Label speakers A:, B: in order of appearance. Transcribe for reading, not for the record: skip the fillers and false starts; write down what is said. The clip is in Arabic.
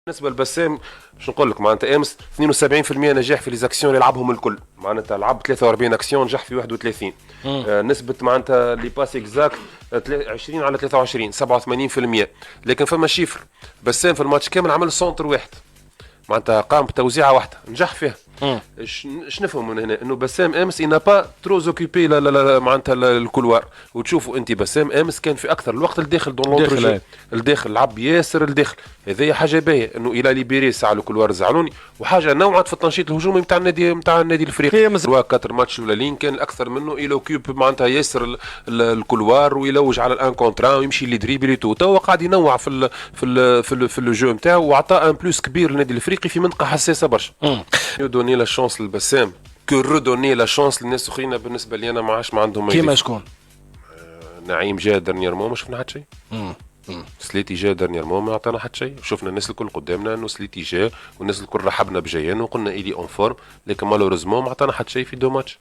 A: بالنسبه لبسام باش نقول لك معناتها امس 72% نجاح في ليزاكسيون اللي لعبهم الكل، معناتها لعب 43 اكسيون نجح في 31. نسبه معناتها لي باس اكزاكت 20 على 23 87%. لكن فما شيفر بسام في الماتش كامل عمل سونتر واحد، معناتها قام بتوزيعه واحده نجح فيها. اش نفهم من هنا انه بسام امس انا با ترو زوكيبي معناتها الكولوار. وتشوفوا انت بسام امس كان في اكثر الوقت الداخل دون لونتر الداخل لعب ياسر الداخل. هذه حاجه باهيه انه الى ليبيري ساعه الكولوار زعلوني، وحاجه نوعت في التنشيط الهجومي نتاع النادي الافريقي. كاتر ماتش الاولين كان الاكثر منه الى كيوب معناتها ياسر الكولوار ويلوج على الان كونترا ويمشي لي دريبلي تو قاعد ينوع في الجو نتاعو واعطى ان بلوس كبير للنادي الافريقي في منطقه حساسه برشا. يدوني لا شانس للبسام كو رودوني لا شانس للناس اخرين. بالنسبه لي انا ما عادش ما عندهم
B: كيما شكون؟
A: نعيم جا ديرنييرمون ما شفنا حتى شيء. سليتي جا ديرنييرمون ما عطانا حتى شيء. شفنا الناس الكل قدامنا انه سليتي جا والناس الكل رحبنا بجيان وقلنا ايلي اون فورم، لكن مالوريزمون ما عطانا حتى شيء في دو ماتش.